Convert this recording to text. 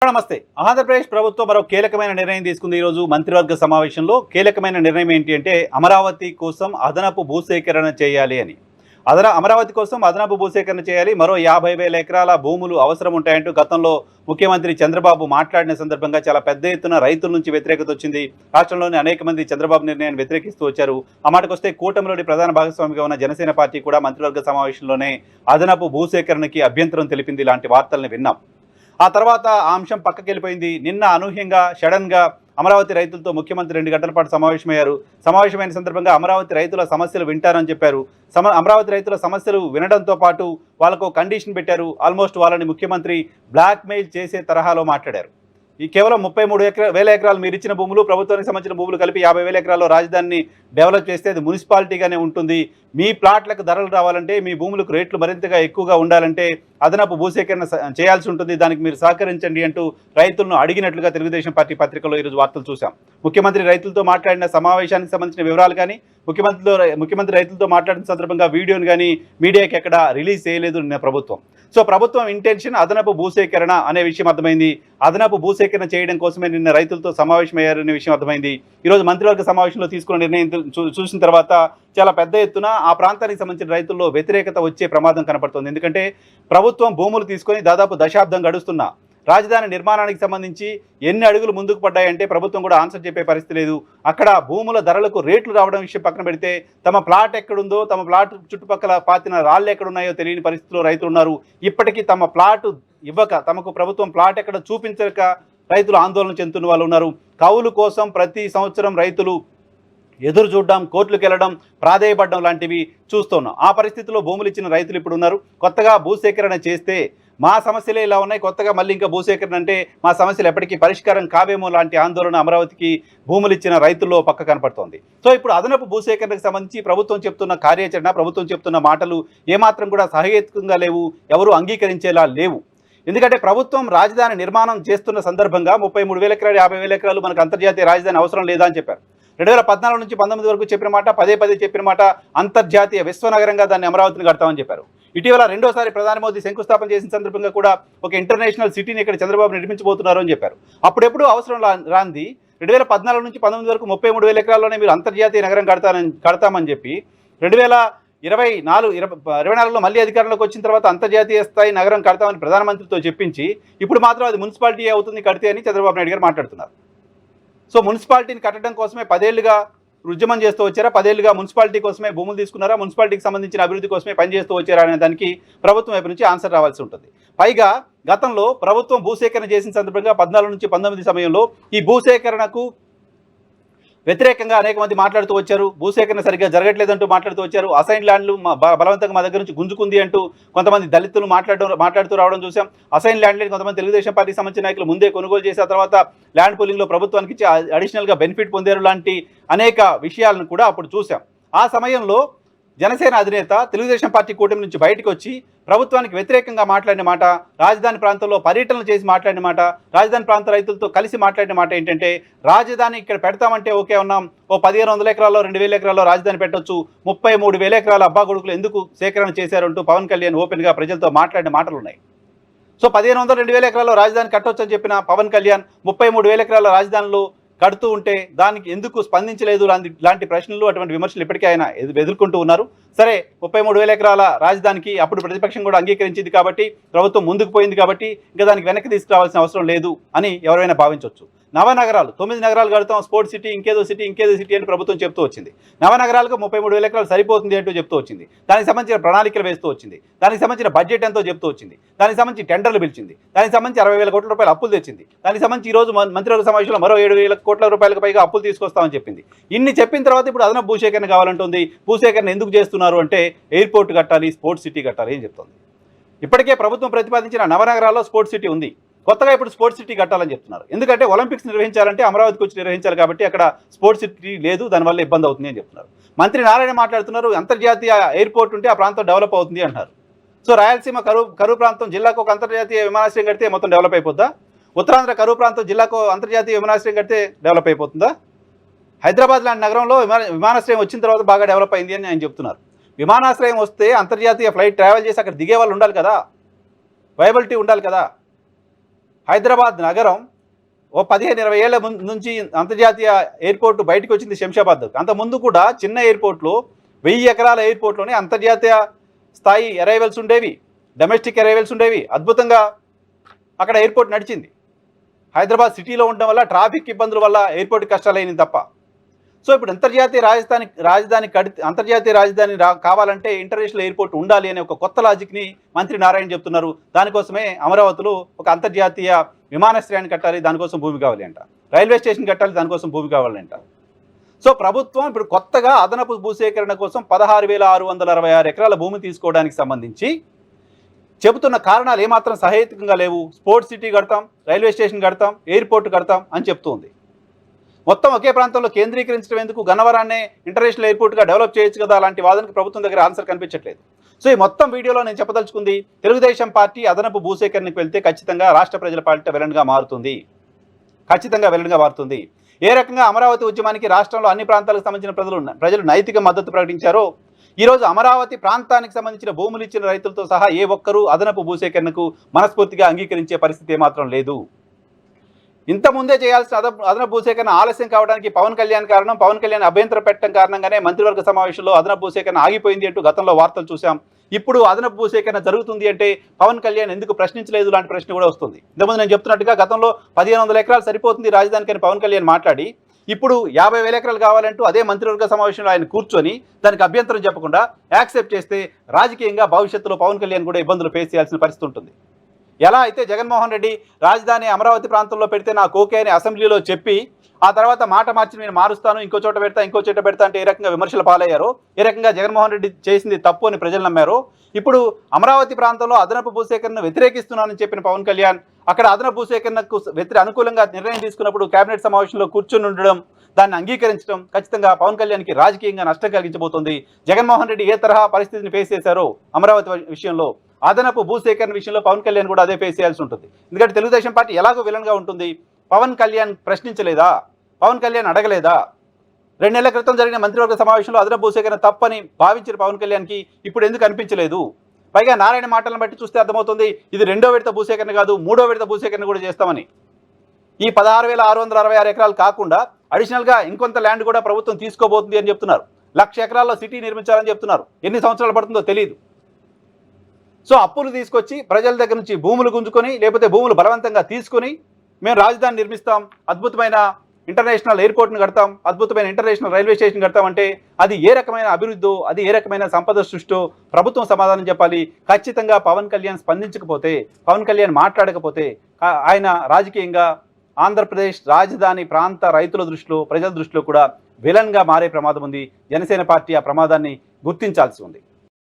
నమస్తే. ఆంధ్రప్రదేశ్ ప్రభుత్వం మరో కీలకమైన నిర్ణయం తీసుకుంది. ఈరోజు మంత్రివర్గ సమావేశంలో కీలకమైన నిర్ణయం ఏంటి అంటే అమరావతి కోసం అదనపు భూసేకరణ చేయాలి అని. అమరావతి కోసం అదనపు భూసేకరణ చేయాలి. మరో 50,000 ఎకరాల భూములు అవసరం ఉంటాయంటూ గతంలో ముఖ్యమంత్రి చంద్రబాబు మాట్లాడిన సందర్భంగా చాలా పెద్ద ఎత్తున రైతుల నుంచి వ్యతిరేకత వచ్చింది. రాష్ట్రంలోని అనేక మంది చంద్రబాబు నిర్ణయాన్ని వ్యతిరేకిస్తూ వచ్చారు. ఆ మాటకొస్తే కూటమిలోని ప్రధాన భాగస్వామిగా ఉన్న జనసేన పార్టీ కూడా మంత్రివర్గ సమావేశంలోనే అదనపు భూసేకరణకి అభ్యంతరం తెలిపింది. ఇలాంటి వార్తల్ని విన్నాం. ఆ తర్వాత ఆ అంశం పక్కకి వెళ్ళిపోయింది. నిన్న అనూహ్యంగా సడన్గా అమరావతి రైతులతో ముఖ్యమంత్రి 2 గంటల పాటు సమావేశమయ్యారు. సమావేశమైన సందర్భంగా అమరావతి రైతుల సమస్యలు వింటారని చెప్పారు. అమరావతి రైతుల సమస్యలు వినడంతో పాటు వాళ్ళకు కండిషన్ పెట్టారు. ఆల్మోస్ట్ వాళ్ళని ముఖ్యమంత్రి బ్లాక్మెయిల్ చేసే తరహాలో మాట్లాడారు. ఈ కేవలం 33,000 ఎకరాలు మీరు ఇచ్చిన భూములు, ప్రభుత్వానికి సంబంధించిన భూములు కలిపి 50,000 ఎకరాల్లో రాజధానిని డెవలప్ చేస్తే అది మున్సిపాలిటీగానే ఉంటుంది. మీ ప్లాట్లకు ధరలు రావాలంటే, మీ భూములకు రేట్లు మరింతగా ఎక్కువగా ఉండాలంటే అదనపు భూసేకరణ చేయాల్సి ఉంటుంది. దానికి మీరు సహకరించండి అంటూ రైతులను అడిగినట్లుగా తెలుగుదేశం పార్టీ పత్రికలో ఈరోజు వార్తలు చూశాం. ముఖ్యమంత్రి రైతులతో మాట్లాడిన సమావేశానికి సంబంధించిన వివరాలు కానీ, ముఖ్యమంత్రి రైతులతో మాట్లాడిన సందర్భంగా వీడియోని కానీ మీడియాకి ఎక్కడ రిలీజ్ చేయలేదు నిన్న ప్రభుత్వం. సో ప్రభుత్వం ఇంటెన్షన్ అదనపు భూసేకరణ అనే విషయం అర్థమైంది. అదనపు భూసేకరణ చేయడం కోసమే నిన్న రైతులతో సమావేశమయ్యారనే విషయం అర్థమైంది. ఈరోజు మంత్రివర్గ సమావేశంలో తీసుకున్న నిర్ణయం చూసిన తర్వాత చాలా పెద్ద ఎత్తున ఆ ప్రాంతానికి సంబంధించిన రైతుల్లో వ్యతిరేకత వచ్చే ప్రమాదం కనపడుతుంది. ఎందుకంటే ప్రభుత్వం భూములు తీసుకొని దాదాపు దశాబ్దం గడుస్తున్నా రాజధాని నిర్మాణానికి సంబంధించి ఎన్ని అడుగులు ముందుకు పడ్డాయంటే ప్రభుత్వం కూడా ఆన్సర్ చెప్పే పరిస్థితి లేదు. అక్కడ భూముల ధరలకు రేట్లు రావడం విషయం పక్కన పెడితే తమ ప్లాట్ ఎక్కడుందో, తమ ప్లాట్ చుట్టుపక్కల పాతిన రాళ్ళు ఎక్కడున్నాయో తెలియని పరిస్థితిలో రైతులు ఉన్నారు. ఇప్పటికీ తమ ప్లాట్ ఇవ్వక, తమకు ప్రభుత్వం ప్లాట్ ఎక్కడ చూపించక రైతులు ఆందోళన చెందుతున్న వాళ్ళు ఉన్నారు. కౌలు కోసం ప్రతి సంవత్సరం రైతులు ఎదురు చూడడం, కోర్టులకు వెళ్ళడం, ప్రాధేయపడడం లాంటివి చూస్తున్నాం. ఆ పరిస్థితిలో భూములు ఇచ్చిన రైతులు ఇప్పుడు ఉన్నారు. కొత్తగా భూసేకరణ చేస్తే మా సమస్యలే ఇలా ఉన్నాయి, కొత్తగా మళ్ళీ ఇంకా భూసేకరణ అంటే మా సమస్యలు ఎప్పటికీ పరిష్కారం కావేమో లాంటి ఆందోళన అమరావతికి భూములు ఇచ్చిన రైతుల్లో పక్క కనపడుతోంది. సో ఇప్పుడు అదనపు భూసేకరణకు సంబంధించి ప్రభుత్వం చెప్తున్న కార్యాచరణ, ప్రభుత్వం చెప్తున్న మాటలు ఏమాత్రం కూడా సహేతుకంగా లేవు, ఎవరు అంగీకరించేలా లేవు. ఎందుకంటే ప్రభుత్వం రాజధాని నిర్మాణం చేస్తున్న సందర్భంగా 33,000 ఎకరాలు, 50,000 ఎకరాలు మనకు అంతర్జాతీయ రాజధాని అవసరం లేదా అని చెప్పారు. 2014 నుంచి 19 వరకు చెప్పిన మాట, పదే చెప్పిన మాట, అంతర్జాతీయ విశ్వనగరంగా దాన్ని అమరావతిని కడతామని చెప్పారు. ఇటీవల రెండోసారి ప్రధాని మోదీ శంకుస్థాపన చేసిన సందర్భంగా కూడా ఒక ఇంటర్నేషనల్ సిటీని ఇక్కడ చంద్రబాబు నిర్మించబోతున్నారు అని చెప్పారు. అప్పుడెప్పుడు అవసరం రాంది 2014 నుంచి 19 వరకు 33,000 ఎకరాల్లోనే మీరు అంతర్జాతీయ నగరం కడతామని చెప్పి 2024లో మళ్ళీ అధికారంలోకి వచ్చిన తర్వాత అంతర్జాతీయ స్థాయి నగరం కడతామని ప్రధానమంత్రితో చెప్పించి ఇప్పుడు మాత్రం అది మున్సిపాలిటీ అవుతుంది కడితే అని చంద్రబాబు నాయుడు గారు మాట్లాడుతున్నారు. సో మున్సిపాలిటీని కట్టడం కోసమే 10 ఏళ్లుగా ఉద్యమం చేస్తూ వచ్చారా, 10 ఏళ్లుగా మున్సిపాలిటీ కోసమే భూములు తీసుకున్నారా, మున్సిపాలిటీకి సంబంధించిన అభివృద్ధి కోసమే పనిచేస్తూ వచ్చారా అనే దానికి ప్రభుత్వం వైపు నుంచి ఆన్సర్ రావాల్సి ఉంటుంది. పైగా గతంలో ప్రభుత్వం భూసేకరణ చేసిన సందర్భంగా 14 నుంచి 19 సమయంలో ఈ భూసేకరణకు వ్యతిరేకంగా అనేక మంది మాట్లాడుతూ వచ్చారు. భూసేకరణ సరిగ్గా జరగట్లేదంటూ మాట్లాడుతూ వచ్చారు. అసైన్ ల్యాండ్లు బలవంతంగా మా దగ్గర నుంచి గుంజుకుంది అంటూ కొంతమంది దళితులు మాట్లాడుతూ రావడం చూసాం. అసైన్ ల్యాండ్లని కొంతమంది తెలుగుదేశం పార్టీ సంబంధించిన నాయకులు ముందే కొనుగోలు చేసిన తర్వాత ల్యాండ్ పూలింగ్లో ప్రభుత్వానికి ఇచ్చి అడిషనల్గా బెనిఫిట్ పొందారు లాంటి అనేక విషయాలను కూడా అప్పుడు చూసాం. ఆ సమయంలో జనసేన అధినేత తెలుగుదేశం పార్టీ కూటమి నుంచి బయటకు వచ్చి ప్రభుత్వానికి వ్యతిరేకంగా మాట్లాడిన మాట, రాజధాని ప్రాంతంలో పర్యటనలు చేసి మాట్లాడిన మాట, రాజధాని ప్రాంత రైతులతో కలిసి మాట్లాడిన మాట ఏంటంటే రాజధాని ఇక్కడ పెడతామంటే ఓకే ఉన్నాం, ఓ 1,500 ఎకరాల్లో 2,000 ఎకరాల్లో రాజధాని పెట్టొచ్చు, 33,000 ఎకరాల అబ్బాగొడుకులు ఎందుకు సేకరణ చేశారంటూ పవన్ కళ్యాణ్ ఓపెన్గా ప్రజలతో మాట్లాడిన మాటలు ఉన్నాయి. సో 1,500 2,000 ఎకరాల్లో రాజధాని కట్టొచ్చు అని చెప్పిన పవన్ కళ్యాణ్ 33,000 ఎకరాల రాజధానిలో కడుతూ ఉంటే దానికి ఎందుకు స్పందించలేదు లాంటి ప్రశ్నలు, అటువంటి విమర్శలు ఇప్పటికీ ఆయన ఎదుర్కొంటూ ఉన్నారు. సరే, 33,000 ఎకరాల రాజధానికి అప్పుడు ప్రతిపక్షం కూడా అంగీకరించింది కాబట్టి, ప్రభుత్వం ముందుకు పోయింది కాబట్టి ఇంకా దానికి వెనక్కి తీసుకురావాల్సిన అవసరం లేదు అని ఎవరైనా భావించవచ్చు. నవనగరాలు 9 నగరాలు కడతాం, స్పోర్ట్స్ సిటీ, ఇంకేదో సిటీ అని ప్రభుత్వం చెప్తూ వచ్చింది. నవనగరాలకు 33,000 ఎకరాలు సరిపోతుంది అంటూ చెప్తూ వచ్చింది. దానికి సంబంధించిన ప్రణాళికలు వేస్తూ వచ్చింది. దానికి సంబంధించిన బడ్జెట్ ఎంతో చెప్తూ వచ్చింది. దానికి సంబంధించి టెండర్లు పిలిచింది. దానికి సంబంధించి 60,000 కోట్ల రూపాయలు అప్పులు తెచ్చింది. దానికి సంబంధించి ఈరోజు మంత్రివర్గ సమావేశంలో మరో 7,000 కోట్ల రూపాయలకు పైగా అప్పులు తీసుకొస్తామని చెప్పింది. ఇన్ని చెప్పిన తర్వాత ఇప్పుడు అదనపు భూసేకరణ కావాలంటుంది. భూసేకరణ ఎందుకు చేస్తున్నారు అంటే ఎయిర్పోర్ట్ కట్టాలి, స్పోర్ట్స్ సిటీ కట్టాలి అని చెప్తుంది. ఇప్పటికే ప్రభుత్వం ప్రతిపాదించిన నవనగరాల్లో స్పోర్ట్స్ సిటీ ఉంది. కొత్తగా ఇప్పుడు స్పోర్ట్స్ సిటీ కట్టాలని చెప్తున్నారు. ఎందుకంటే ఒలింపిక్స్ నిర్వహించాలంటే అమరావతికి వచ్చి నిర్వహించాలి కాబట్టి అక్కడ స్పోర్ట్స్ సిటీ లేదు, దానివల్ల ఇబ్బంది అవుతుంది అని చెప్తున్నారు. మంత్రి నారాయణ మాట్లాడుతున్నారు, అంతర్జాతీయ ఎయిర్పోర్ట్ ఉంటే ఆ ప్రాంతం డెవలప్ అవుతుంది అంటారు. సో రాయలసీమ కరువు ప్రాంతం జిల్లాకు ఒక అంతర్జాతీయ విమానాశ్రయం కడితే మొత్తం డెవలప్ అయిపోద్దా? ఉత్తరాంధ్ర కరువు ప్రాంతం జిల్లాకు అంతర్జాతీయ విమానాశ్రయం కడితే డెవలప్ అయిపోతుందా? హైదరాబాద్ లాంటి నగరంలో విమానాశ్రయం వచ్చిన తర్వాత బాగా డెవలప్ అయింది అని ఆయన చెప్తున్నారు. విమానాశ్రయం వస్తే అంతర్జాతీయ ఫ్లైట్ ట్రావెల్ చేసి అక్కడ దిగే వాళ్ళు ఉండాలి కదా, వైబిలిటీ ఉండాలి కదా. హైదరాబాద్ నగరం ఓ 15-20 ఏళ్ల నుంచి అంతర్జాతీయ ఎయిర్పోర్ట్ బయటకు వచ్చింది శంషాబాద్. అంత ముందు కూడా చిన్న ఎయిర్పోర్ట్లు 1000 ఎకరాల ఎయిర్పోర్ట్లోనే అంతర్జాతీయ స్థాయి అరైవల్స్ ఉండేవి, డొమెస్టిక్ అరైవల్స్ ఉండేవి. అద్భుతంగా అక్కడ ఎయిర్పోర్ట్ నడిచింది. హైదరాబాద్ సిటీలో ఉండడం వల్ల ట్రాఫిక్ ఇబ్బందుల వల్ల ఎయిర్పోర్ట్ కష్టాలైంది తప్ప. సో ఇప్పుడు అంతర్జాతీయ రాజధాని కావాలంటే ఇంటర్నేషనల్ ఎయిర్పోర్ట్ ఉండాలి అనే ఒక కొత్త లాజిక్ని మంత్రి నారాయణ చెప్తున్నారు. దానికోసమే అమరావతిలో ఒక అంతర్జాతీయ విమానాశ్రయాన్ని కట్టాలి, దానికోసం భూమి కావాలి అంట. రైల్వే స్టేషన్ కట్టాలి, దానికోసం భూమి కావాలంట. సో ప్రభుత్వం ఇప్పుడు కొత్తగా అదనపు భూసేకరణ కోసం 16,666 ఎకరాల భూమి తీసుకోవడానికి సంబంధించి చెబుతున్న కారణాలు ఏమాత్రం సహేతుకంగా లేవు. స్పోర్ట్స్ సిటీ కడతాం, రైల్వే స్టేషన్ కడతాం, ఎయిర్పోర్ట్ కడతాం అని చెప్తుంది. మొత్తం ఒకే ప్రాంతంలో కేంద్రీకరించడం ఎందుకు? గన్నవరాన్నే ఇంటర్నేషనల్ ఎయిర్పోర్ట్గా డెవలప్ చేయొచ్చు కదా. అలాంటి వాదనకు ప్రభుత్వం దగ్గర ఆన్సర్ కనిపించట్లేదు. సో ఈ మొత్తం వీడియోలో నేను చెప్పదలుచుకుంది, తెలుగుదేశం పార్టీ అదనపు భూసేకరణకు వెళ్తే ఖచ్చితంగా రాష్ట్ర ప్రజల పాలిట విలన్గా మారుతుంది. ఖచ్చితంగా విలన్గా మారుతుంది. ఏ రకంగా అమరావతి ఉద్యమానికి రాష్ట్రంలో అన్ని ప్రాంతాలకు సంబంధించిన ప్రజలు నైతిక మద్దతు ప్రకటించారో, ఈరోజు అమరావతి ప్రాంతానికి సంబంధించిన భూములు ఇచ్చిన రైతులతో సహా ఏ ఒక్కరూ అదనపు భూసేకరణకు మనస్ఫూర్తిగా అంగీకరించే పరిస్థితి ఏమాత్రం లేదు. ఇంతకుముందే చేయాల్సిన అదనపు భూసేకరణ ఆలస్యం కావడానికి పవన్ కళ్యాణ్ కారణం. పవన్ కళ్యాణ్ అభ్యంతరం పెట్టడం కారణంగానే మంత్రివర్గ సమావేశంలో అదనపు భూసేకరణ ఆగిపోయింది అంటూ గతంలో వార్తలు చూసాం. ఇప్పుడు అదనపు భూసేకరణ జరుగుతుంది అంటే పవన్ కళ్యాణ్ ఎందుకు ప్రశ్నించలేదు లాంటి ప్రశ్న కూడా వస్తుంది. ఇంతకుముందు నేను చెప్తున్నట్టుగా గతంలో 1500 ఎకరాలు సరిపోతుంది రాజధానికి అని పవన్ కళ్యాణ్ మాట్లాడి, ఇప్పుడు 50,000 ఎకరాలు కావాలంటూ అదే మంత్రివర్గ సమావేశంలో ఆయన కూర్చొని దానికి అభ్యంతరం చెప్పకుండా యాక్సెప్ట్ చేస్తే రాజకీయంగా భవిష్యత్తులో పవన్ కళ్యాణ్ కూడా ఇబ్బందులు ఫేస్ చేయాల్సిన పరిస్థితి ఉంటుంది. ఎలా అయితే జగన్మోహన్ రెడ్డి రాజధాని అమరావతి ప్రాంతంలో పెడితే నాకు ఓకే అని అసెంబ్లీలో చెప్పి ఆ తర్వాత మాట మార్చి నేను మారుస్తాను, ఇంకో చోట పెడతా అంటే ఏ రకంగా విమర్శలు పాలయ్యారో, ఏ రకంగా జగన్మోహన్ రెడ్డి చేసింది తప్పు అని ప్రజలు నమ్మారో, ఇప్పుడు అమరావతి ప్రాంతంలో అదనపు భూసేకరణను వ్యతిరేకిస్తున్నానని చెప్పిన పవన్ కళ్యాణ్ అక్కడ అదనపు భూసేకరణకు అనుకూలంగా నిర్ణయం తీసుకున్నప్పుడు కేబినెట్ సమావేశంలో కూర్చుని ఉండడం, దాన్ని అంగీకరించడం ఖచ్చితంగా పవన్ కళ్యాణ్కి రాజకీయంగా నష్టం కలిగించబోతోంది. జగన్మోహన్ రెడ్డి ఏ తరహా పరిస్థితిని ఫేస్ చేశారో అమరావతి విషయంలో, అదనపు భూసేకరణ విషయంలో పవన్ కళ్యాణ్ కూడా అదే ఫేస్ చేయాల్సి ఉంటుంది. ఎందుకంటే తెలుగుదేశం పార్టీ ఎలాగో విలన్గా ఉంటుంది. పవన్ కళ్యాణ్ ప్రశ్నించలేదా? పవన్ కళ్యాణ్ అడగలేదా? 2 నెలల క్రితం జరిగిన మంత్రివర్గ సమావేశంలో అదనపు భూసేకరణ తప్పని భావించిన పవన్ కళ్యాణ్కి ఇప్పుడు ఎందుకు అనిపించలేదు? పైగా నారాయణ మాటలను బట్టి చూస్తే అర్థమవుతుంది ఇది 2వ విడత భూసేకరణ కాదు, 3వ విడత భూసేకరణ కూడా చేస్తామని. ఈ 16,666 ఎకరాలు కాకుండా అడిషనల్గా ఇంకొంత ల్యాండ్ కూడా ప్రభుత్వం తీసుకోబోతుంది అని చెప్తున్నారు. 1,00,000 ఎకరాల్లో సిటీ నిర్మించాలని చెప్తున్నారు. ఎన్ని సంవత్సరాలు పడుతుందో తెలియదు. సో అప్పులు తీసుకొచ్చి ప్రజల దగ్గర నుంచి భూములు గుంజుకొని, లేకపోతే భూములు బలవంతంగా తీసుకొని మేము రాజధాని నిర్మిస్తాం, అద్భుతమైన ఇంటర్నేషనల్ ఎయిర్పోర్ట్ను కడతాం, అద్భుతమైన ఇంటర్నేషనల్ రైల్వే స్టేషన్ కడతామంటే అది ఏ రకమైన అభివృద్ధో, అది ఏ రకమైన సంపద సృష్టో ప్రభుత్వం సమాధానం చెప్పాలి. ఖచ్చితంగా పవన్ కళ్యాణ్ స్పందించకపోతే, పవన్ కళ్యాణ్ మాట్లాడకపోతే ఆయన రాజకీయంగా ఆంధ్రప్రదేశ్ రాజధాని ప్రాంత రైతుల దృష్టిలో, ప్రజల దృష్టిలో కూడా విలన్గా మారే ప్రమాదం ఉంది. జనసేన పార్టీ ఆ ప్రమాదాన్ని గుర్తించాల్సి ఉంది.